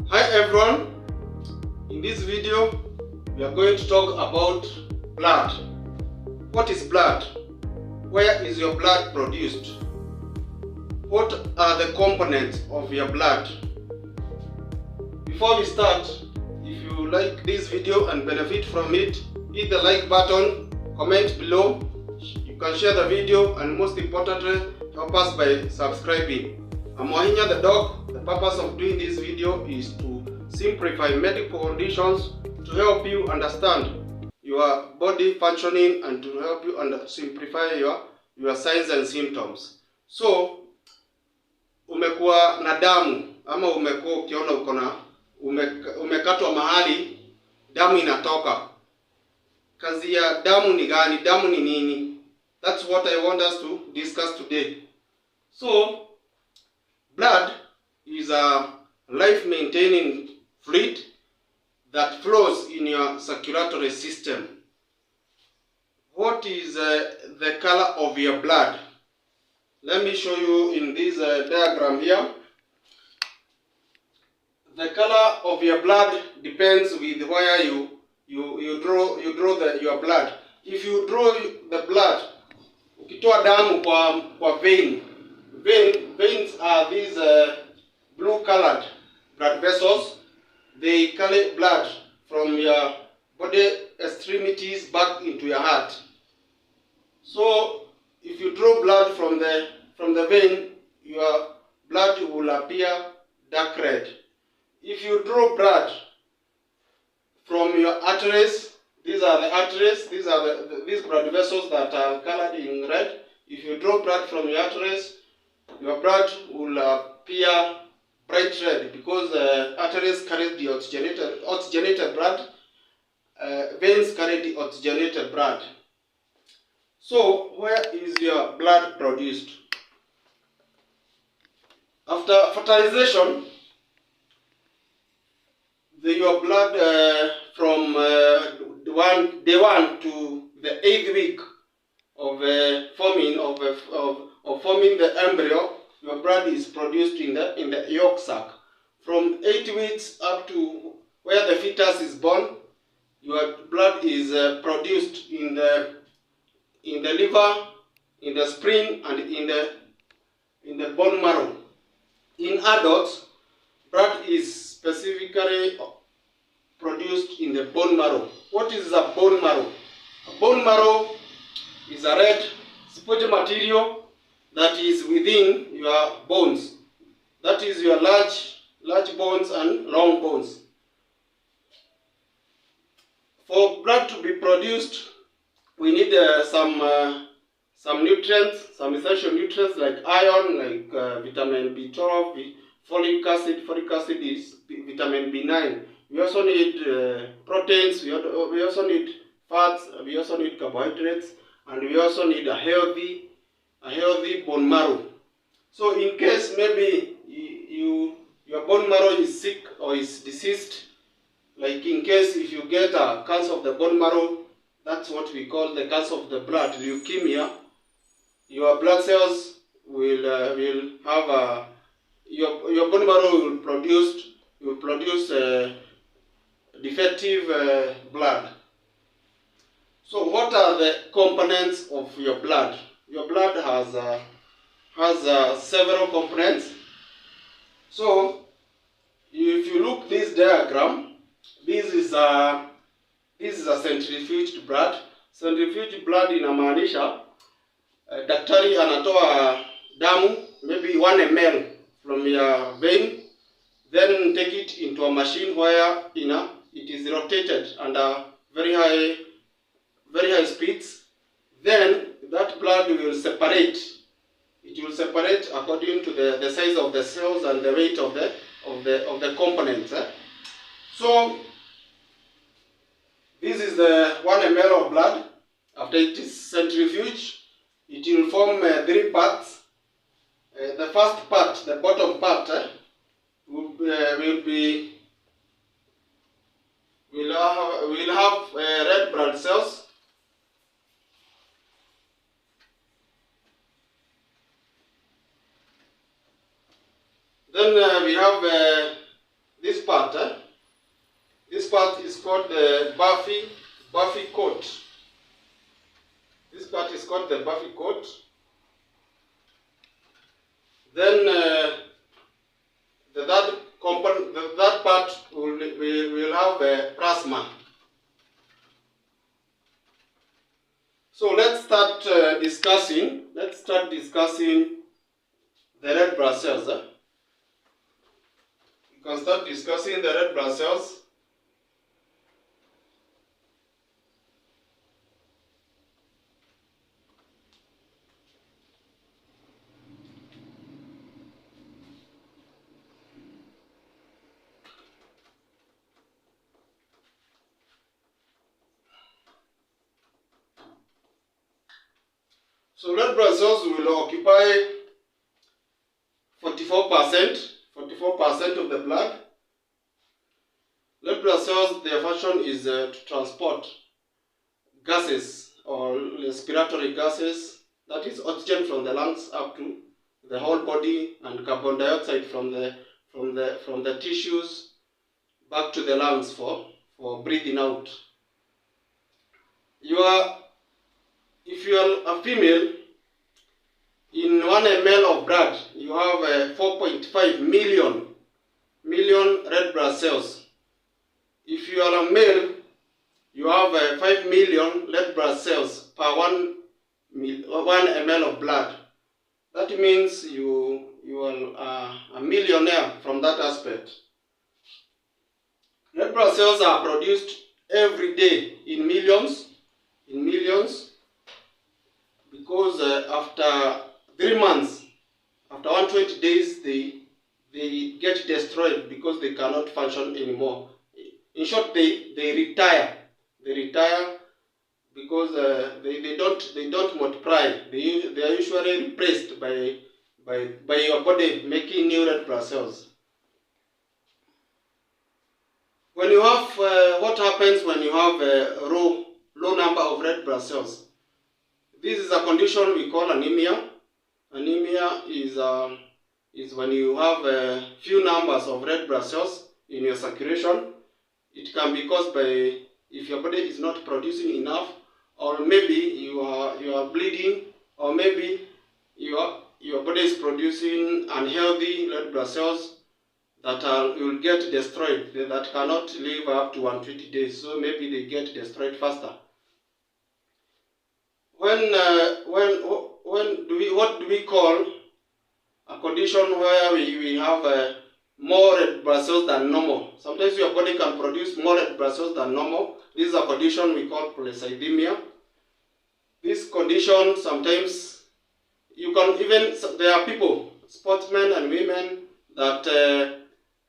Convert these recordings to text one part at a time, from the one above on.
Hi everyone, in this video we are going to talk about blood. What is blood? Where is your blood produced? What are the components of your blood? Before we start, if you like this video and benefit from it, hit the like button, comment below, you can share the video, and most importantly, help us by subscribing. I'm Wahinya the dog. The purpose of doing this video is to simplify medical conditions, to help you understand your body functioning and to help you simplify your signs and symptoms. So, umekuwa na damu ama umekuwa ukiona uko na umekatwa mahali damu inatoka. Kazi ya damu ni gani? Damu ni nini? That's what I want us to discuss today. So, blood is a life-maintaining fluid that flows in your circulatory system. What is the color of your blood? Let me show you in this diagram here. The color of your blood depends with where you draw your blood. If you draw the blood, ukitoa damu kwa veins are these blue-colored blood vessels. They carry blood from your body extremities back into your heart. So, if you draw blood from the vein, your blood will appear dark red. If you draw blood from your arteries, these are the arteries. These blood vessels that are colored in red. If you draw blood from your arteries, your blood will appear bright red because arteries carry the oxygenated blood, veins carry the oxygenated blood. So, where is your blood produced? After fertilization, your blood from day 1 to the 8th week of forming the embryo, your blood is produced in the yolk sac. From 8 weeks up to where the fetus is born, your blood is produced in the liver, in the spleen, and in the bone marrow. In adults, blood is specifically produced in the bone marrow. What is a bone marrow? A bone marrow is a red spongy material that is within your bones. That is your large bones and long bones. For blood to be produced, we need some nutrients, some essential nutrients like iron, like vitamin B12, folic acid. Folic acid is vitamin B9. We also need proteins. We also need fats. We also need carbohydrates, and we also need a healthy bone marrow. So, in case maybe your bone marrow is sick or is diseased, like in case if you get a cancer of the bone marrow, that's what we call the cancer of the blood, leukemia. Your blood cells will have your bone marrow will produce defective blood. So, what are the components of your blood? Your blood has several components. So, if you look this diagram, this is a centrifuged blood. Centrifuged blood inamaanisha daktari anatoa damu maybe 1 ml from your vein, then take it into a machine where it is rotated under very high speeds. Then that blood will separate. It will separate according to the size of the cells and the weight of the components. So, this is the 1 ml of blood. After it is centrifuged, it will form 3 parts. The first part, the bottom part, will have red blood cells. Then we have this part. part. This part is called the Buffy coat. This part is called the Buffy coat. Then the third part will have a plasma. So let's start discussing. Let's start discussing the red blood cells. You can start discussing the red blood cells. So red blood cells will occupy 44% of the blood. Red blood cells, their function is to transport gases or respiratory gases, that is oxygen from the lungs up to the whole body, and carbon dioxide from the tissues back to the lungs for breathing out. If you are a female, in 1 ml of blood, you have 4.5 million red blood cells. If you are a male, you have 5 million red blood cells per 1 ml of blood. That means you are a millionaire from that aspect. Red blood cells are produced every day in millions, because after 3 months, after 120 days, they get destroyed because they cannot function anymore. In short, they retire. They retire because they don't multiply. They are usually replaced by your body making new red blood cells. When you have what happens when you have a low number of red blood cells? This is a condition we call anemia. Anemia is when you have a few numbers of red blood cells in your circulation. It can be caused by if your body is not producing enough, or maybe you are bleeding, or maybe your body is producing unhealthy red blood cells that will get destroyed, that cannot live up to 120 days. So maybe they get destroyed faster. What do we call a condition where we have more red blood cells than normal? Sometimes your body can produce more red blood cells than normal. This is a condition we call polycythemia. This condition, sometimes there are people, sportsmen and women, that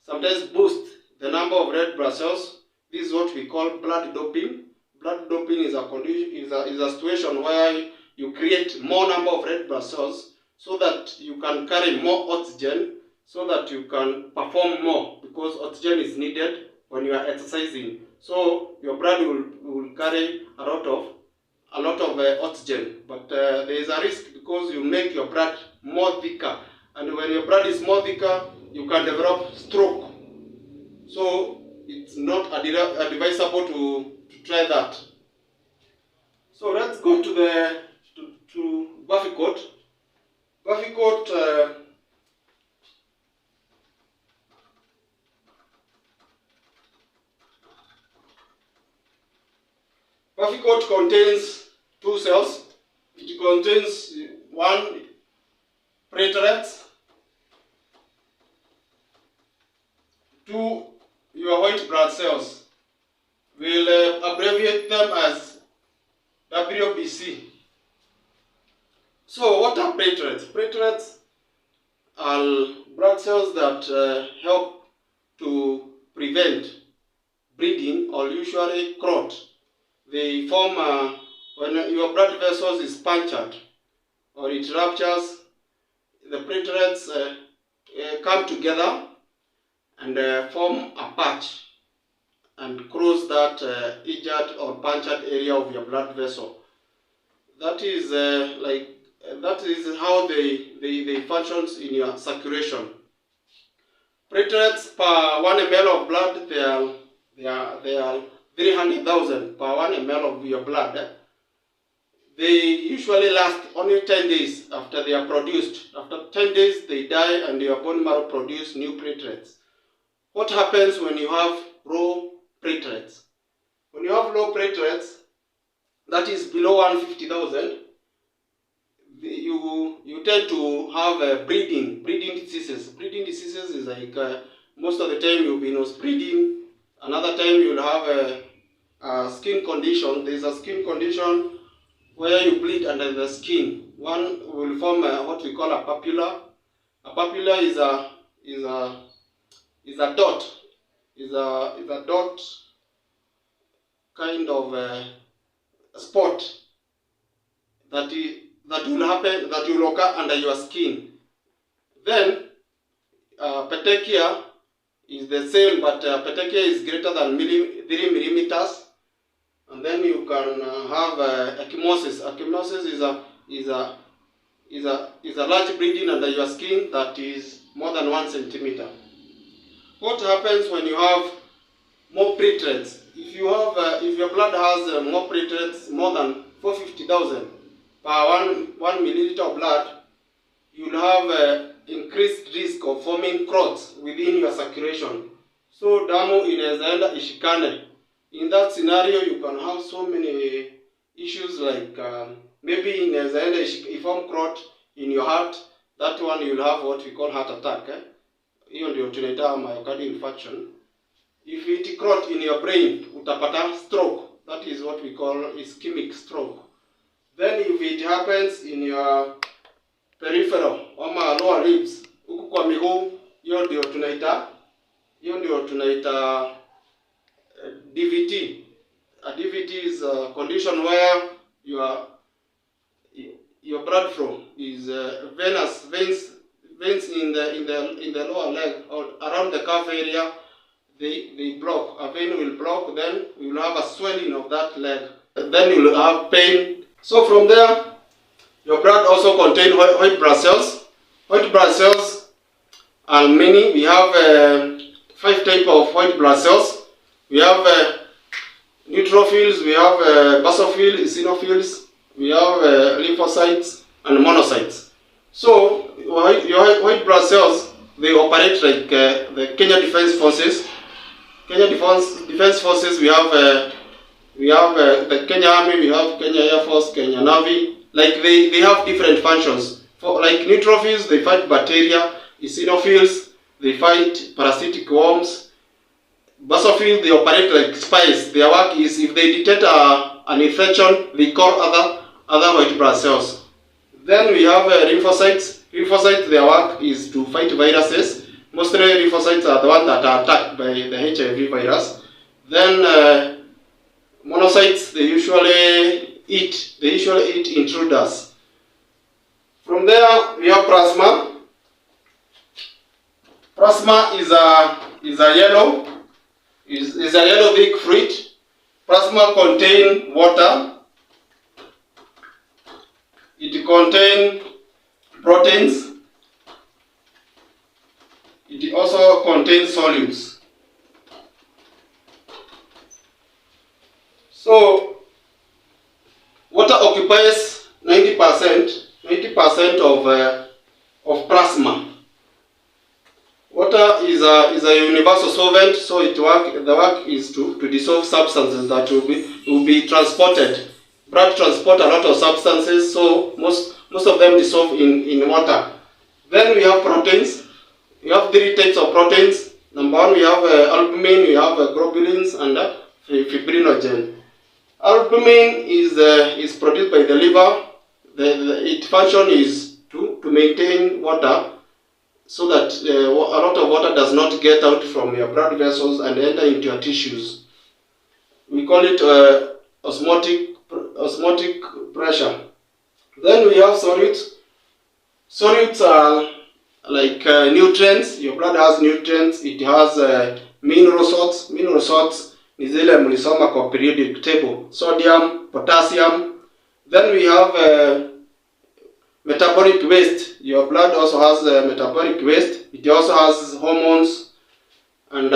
sometimes boost the number of red blood cells. This is what we call blood doping. Blood doping is a situation where you create more number of red blood cells so that you can carry more oxygen, so that you can perform more, because oxygen is needed when you are exercising. So your blood will carry a lot of oxygen, but there is a risk because you make your blood more thicker, and when your blood is more thicker, you can develop stroke. So it's not advisable to try that. So let's go to Buffy coat. Buffy coat Buffy coat contains two cells. It contains one platelets, two your white blood cells. We'll abbreviate them as WBC. So what are platelets? Platelets are blood cells that help to prevent bleeding, or usually clot. They form when your blood vessels is punctured or it ruptures. The platelets come together and form a patch and close that injured or punctured area of your blood vessel. That is that is how they functions in your circulation. Platelets per 1 ml of blood, they are 300,000 per 1 ml of your blood. They usually last only 10 days after they are produced. After 10 days, they die and your bone marrow produce new platelets. What happens when you have low platelets? When you have low platelets, that is below 150,000, you tend to have bleeding diseases. Bleeding diseases is like most of the time you'll be nose bleeding. Another time you'll have a skin condition. There's a skin condition where you bleed under the skin. One will form what we call a papilla. A papilla is a dot. Is a dot kind of spot that will occur under your skin. Then petechia is the same, but petechia is greater than 3 millimeters. And then you can have ecchymosis. Ecchymosis is a large bleeding under your skin that is more than 1 centimeter. What happens when you have more platelets? If your blood has more platelets, more than 450,000 per 1 milliliter of blood, you'll have increased risk of forming clots within your circulation. So damu inaenda ishikane. In that scenario, you can have so many issues like maybe inaenda form clot in your heart. That one you'll have what we call heart attack. Hiyo ndio tunaita myocardial infarction. If it clot in your brain, utapata stroke. That is what we call ischemic stroke. Then if it happens in your peripheral ama lower ribs, huku kwa miguu, hiyo ndio tunaita DVT. A DVT is a condition where your blood flow is veins in the lower leg or around the calf area. They block. A vein will block. Then you will have a swelling of that leg. Then you will have pain. So from there, your blood also contains white blood cells. White blood cells are many. We have 5 types of white blood cells. We have neutrophils, we have basophils, eosinophils, we have lymphocytes and monocytes. So your white blood cells, they operate like the Kenya Defense Forces. Kenya Defense Forces, we have the Kenya Army, we have Kenya Air Force, Kenya Navy. Like they have different functions. For like neutrophils, they fight bacteria. Eosinophils, they fight parasitic worms. Basophils, they operate like spies. Their work is if they detect an infection, they call other white blood cells. Then we have lymphocytes. Lymphocytes, their work is to fight viruses. Mostly lymphocytes are the ones that are attacked by the HIV virus. Then monocytes, they usually eat intruders. From there we have plasma. Plasma is a yellow thick fluid. Plasma contains water. It contains proteins. It also contains solutes. So water occupies 90% of plasma. Water is a universal solvent, so the work is to dissolve substances that will be transported. Blood transport a lot of substances, so most of them dissolve in water. Then we have proteins. We have 3 types of proteins. Number 1, we have albumin, we have globulins, and fibrinogen. Albumin is produced by the liver. Its function is to maintain water, so that a lot of water does not get out from your blood vessels and enter into your tissues. We call it osmotic pressure. Then we have solutes. Solutes are like nutrients. Your blood has nutrients. It has mineral salts. Mineral salts ni zile mlisoma kwa periodic table. Sodium, potassium. Then we have metabolic metabolic waste. Your blood also has metabolic waste. It also has hormones, and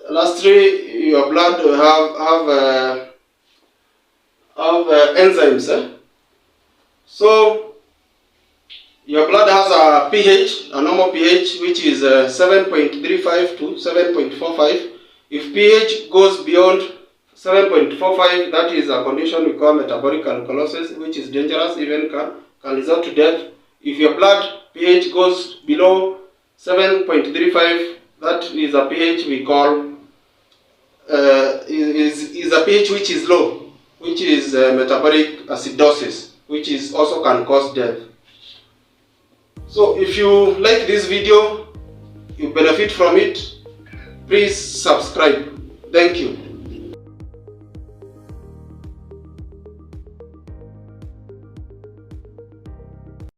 lastly, your blood have enzymes. So your blood has a pH, a normal pH, which is 7.35 to 7.45. If pH goes beyond 7.45, that is a condition we call metabolic alkalosis, which is dangerous, even can result to death. If your blood pH goes below 7.35, that is a pH we call is a pH which is low, which is metabolic acidosis, which is also can cause death. So if you like this video, you benefit from it, please subscribe. Thank you.